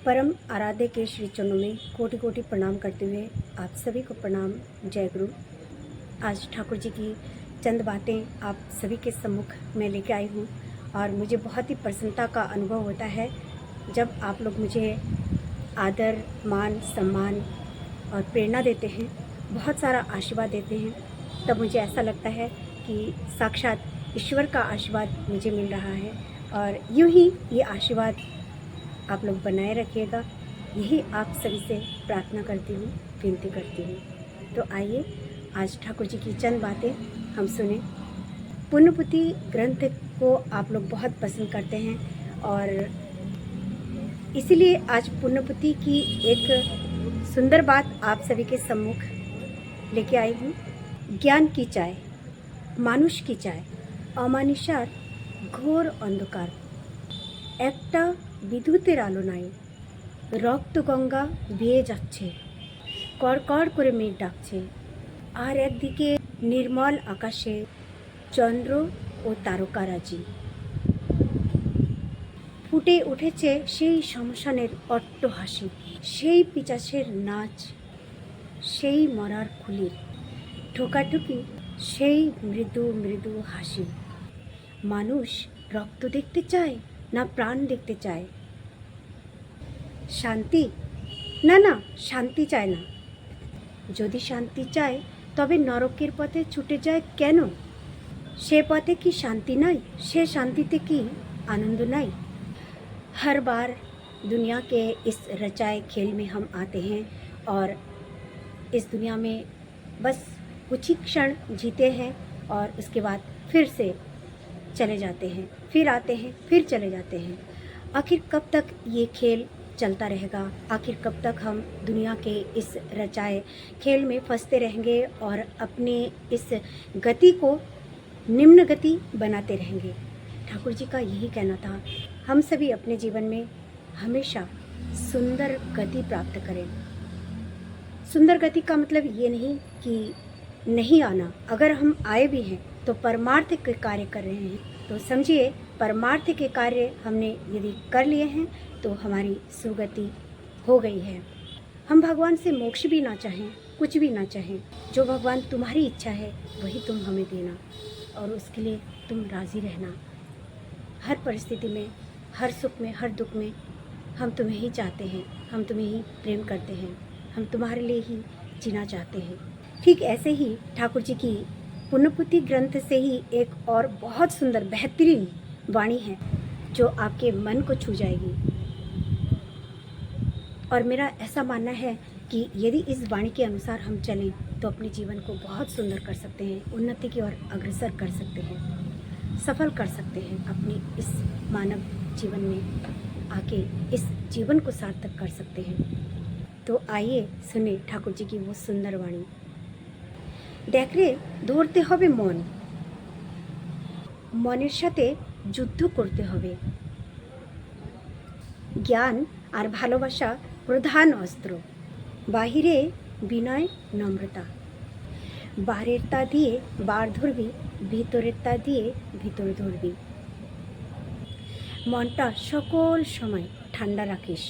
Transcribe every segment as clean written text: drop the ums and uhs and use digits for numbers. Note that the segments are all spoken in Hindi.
परम आराध्य के श्री चरणों में कोटि कोटि प्रणाम करते हुए आप सभी को प्रणाम। जय गुरु। आज ठाकुर जी की चंद बातें आप सभी के सम्मुख में लेके आई हूँ और मुझे बहुत ही प्रसन्नता का अनुभव होता है जब आप लोग मुझे आदर, मान, सम्मान और प्रेरणा देते हैं, बहुत सारा आशीर्वाद देते हैं। तब मुझे ऐसा लगता है कि साक्षात ईश्वर का आशीर्वाद मुझे मिल रहा है और यूं ही ये आशीर्वाद आप लोग बनाए रखिएगा, यही आप सभी से प्रार्थना करती हूँ, विनती करती हूँ। तो आइए आज ठाकुर जी की चंद बातें हम सुने। पुण्यपुति ग्रंथ को आप लोग बहुत पसंद करते हैं और इसीलिए आज पुण्यपुति की एक सुंदर बात आप सभी के सम्मुख लेके आई हूँ। ज्ञान की चाय, मानुष की चाय, अमानिशार ঘোর অন্ধকার, একটা বিদ্যুতের আলো নাই, রক্ত গঙ্গা বেয়ে যাচ্ছে, কড়কড় করে মেঘ ডাকছে, আর একদিকে নির্মল আকাশে চন্দ্র ও তারকারাজি। ফুটে উঠেছে সেই শ্মশানের অট্টহাসি, সেই পিচাসের নাচ, সেই মরার খুলির ঠোকাঠুকি, সেই মৃদু মৃদু হাসি। মানুষ রক্ত দেখতে চায় না প্রাণ দেখতে চায়? শান্তি? না না, শান্তি চায় না। যদি শান্তি চায় তবে নরকের পথে ছুটে যায় কেন? সে পথে কি শান্তি নাই? সে শাंतिते की आनंद নাই? हर बार दुनिया के इस रचाए खेल में हम आते हैं और इस दुनिया में बस कुछ ही क्षण जीते हैं और उसके बाद फिर से चले जाते हैं, फिर आते हैं, फिर चले जाते हैं। आखिर कब तक ये खेल चलता रहेगा? आखिर कब तक हम दुनिया के इस रचाए खेल में फंसते रहेंगे और अपने इस गति को निम्न गति बनाते रहेंगे? ठाकुर जी का यही कहना था, हम सभी अपने जीवन में हमेशा सुंदर गति प्राप्त करें। सुंदर गति का मतलब ये नहीं कि नहीं आना, अगर हम आए भी हैं तो परमार्थ के कार्य कर रहे हैं तो समझिए परमार्थ के कार्य हमने यदि कर लिए हैं तो हमारी सुगति हो गई है। हम भगवान से मोक्ष भी ना चाहें, कुछ भी ना चाहें, जो भगवान तुम्हारी इच्छा है वही तुम हमें देना और उसके लिए तुम राज़ी रहना। हर परिस्थिति में, हर सुख में, हर दुख में हम तुम्हें ही चाहते हैं, हम तुम्हें ही प्रेम करते हैं, हम तुम्हारे लिए ही जीना चाहते हैं। ठीक ऐसे ही ठाकुर जी की पुण्यपुति ग्रंथ से ही एक और बहुत सुंदर बेहतरीन वाणी है जो आपके मन को छू जाएगी और मेरा ऐसा मानना है कि यदि इस वाणी के अनुसार हम चलें तो अपने जीवन को बहुत सुंदर कर सकते हैं, उन्नति की ओर अग्रसर कर सकते हैं, सफल कर सकते हैं, अपने इस मानव जीवन में आके इस जीवन को सार्थक कर सकते हैं। तो आइए सुने ठाकुर जी की वो सुंदर वाणी। দেখরে ধরতে হবে মন, মনের সাথে যুদ্ধ করতে হবে। জ্ঞান আর ভালোবাসা প্রধান অস্ত্র, বাহিরে বিনয় নম্রতা, বারের তা দিয়ে বার ধরবি, ভিতরের তা দিয়ে ভিতর ধরবি। মনটা সকল সময় ঠান্ডা রাখিস,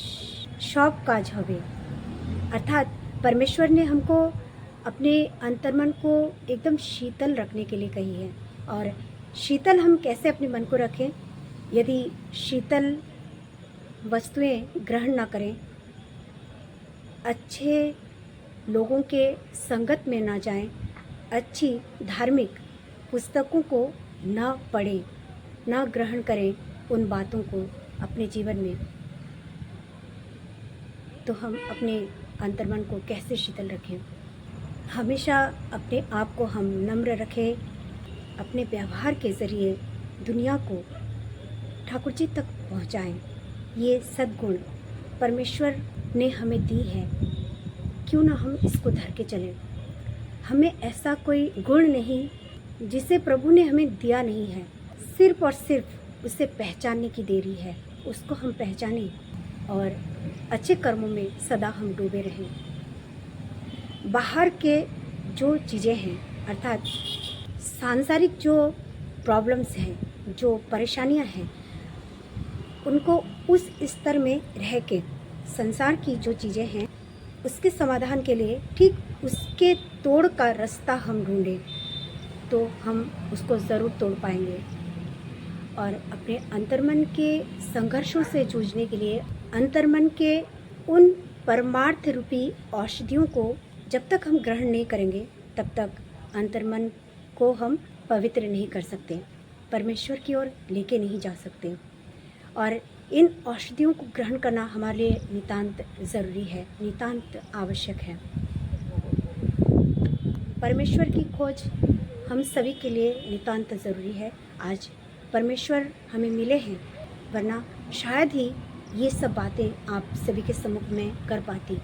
सब काज হবে। अर्थात परमेश्वर ने हमको अपने अंतर्मन को एकदम शीतल रखने के लिए कही है। और शीतल हम कैसे अपने मन को रखें? यदि शीतल वस्तुएं ग्रहण ना करें, अच्छे लोगों के संगत में ना जाएं, अच्छी धार्मिक पुस्तकों को ना पढ़ें, ना ग्रहण करें उन बातों को अपने जीवन में, तो हम अपने अंतर्मन को कैसे शीतल रखें? हमेशा अपने आप को हम नम्र रखें, अपने व्यवहार के ज़रिए दुनिया को ठाकुर जी तक पहुंचाएं। ये सद्गुण परमेश्वर ने हमें दी है, क्यों ना हम इसको धर के चलें। हमें ऐसा कोई गुण नहीं जिसे प्रभु ने हमें दिया नहीं है, सिर्फ और सिर्फ उसे पहचानने की देरी है। उसको हम पहचानें और अच्छे कर्मों में सदा हम डूबे रहें। बाहर के जो चीज़ें हैं, अर्थात सांसारिक जो प्रॉब्लम्स हैं, जो परेशानियां हैं, उनको उस स्तर में रह के संसार की जो चीज़ें हैं उसके समाधान के लिए ठीक उसके तोड़ का रास्ता हम ढूंढें तो हम उसको ज़रूर तोड़ पाएंगे। और अपने अंतर्मन के संघर्षों से जूझने के लिए अंतर्मन के उन परमार्थ रूपी औषधियों को जब तक हम ग्रहण नहीं करेंगे तब तक अंतर्मन को हम पवित्र नहीं कर सकते, परमेश्वर की ओर लेके नहीं जा सकते। और इन औषधियों को ग्रहण करना हमारे लिए नितांत ज़रूरी है, नितांत आवश्यक है। परमेश्वर की खोज हम सभी के लिए नितांत ज़रूरी है। आज परमेश्वर हमें मिले हैं, वरना शायद ही ये सब बातें आप सभी के सम्मुख में कर पाती।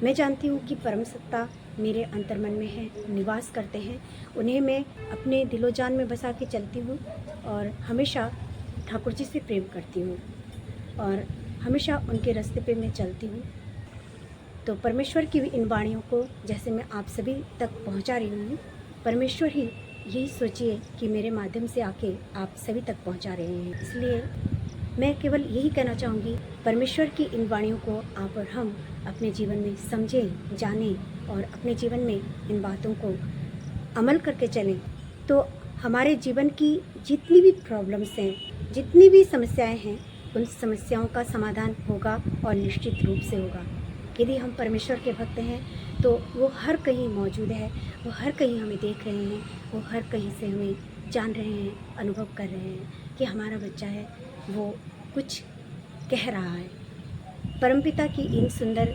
मैं जानती हूँ कि परम सत्ता मेरे अंतर्मन में है, निवास करते हैं। उन्हें मैं अपने दिलो जान में बसा के चलती हूँ और हमेशा ठाकुर जी से प्रेम करती हूँ और हमेशा उनके रास्ते पे मैं चलती हूँ। तो परमेश्वर की इन वाणियों को जैसे मैं आप सभी तक पहुँचा रही हूँ, परमेश्वर ही यही सोचिए कि मेरे माध्यम से आके आप सभी तक पहुँचा रहे हैं। इसलिए मैं केवल यही कहना चाहूँगी, परमेश्वर की इन वाणियों को आप और हम अपने जीवन में समझें, जानें और अपने जीवन में इन बातों को अमल करके चलें तो हमारे जीवन की जितनी भी प्रॉब्लम्स हैं, जितनी भी समस्याएं हैं, उन समस्याओं का समाधान होगा और निश्चित रूप से होगा। यदि हम परमेश्वर के भक्त हैं तो वो हर कहीं मौजूद है, वो हर कहीं हमें देख रहे हैं, वो हर कहीं से हमें जान रहे हैं, अनुभव कर रहे हैं कि हमारा बच्चा है, वो कुछ कह रहा है। परमपिता की इन सुंदर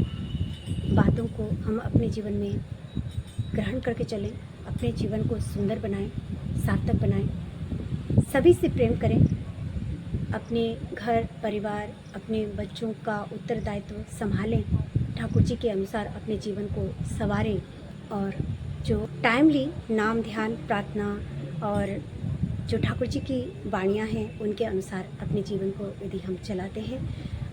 बातों को हम अपने जीवन में ग्रहण करके चलें, अपने जीवन को सुंदर बनाएं, सार्थक बनाएं, सभी से प्रेम करें, अपने घर परिवार, अपने बच्चों का उत्तरदायित्व संभालें, ठाकुर जी के अनुसार अपने जीवन को संवारें और जो टाइमली नाम ध्यान प्रार्थना और जो ठाकुर जी की वाणियाँ हैं उनके अनुसार अपने जीवन को यदि हम चलाते हैं,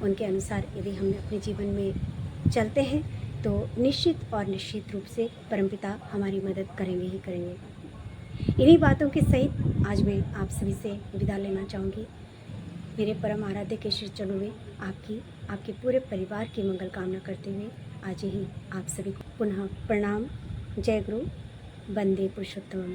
उनके अनुसार यदि हम अपने जीवन में चलते हैं तो निश्चित और निश्चित रूप से परमपिता हमारी मदद करेंगे ही करेंगे। इन्हीं बातों के सहित आज मैं आप सभी से विदा लेना चाहूँगी। मेरे परम आराध्य के श्री चरणों में आपके पूरे परिवार की मंगल कामना करते हुए आज ही आप सभी को पुनः प्रणाम। जय गुरु, वंदे पुरुषोत्तम।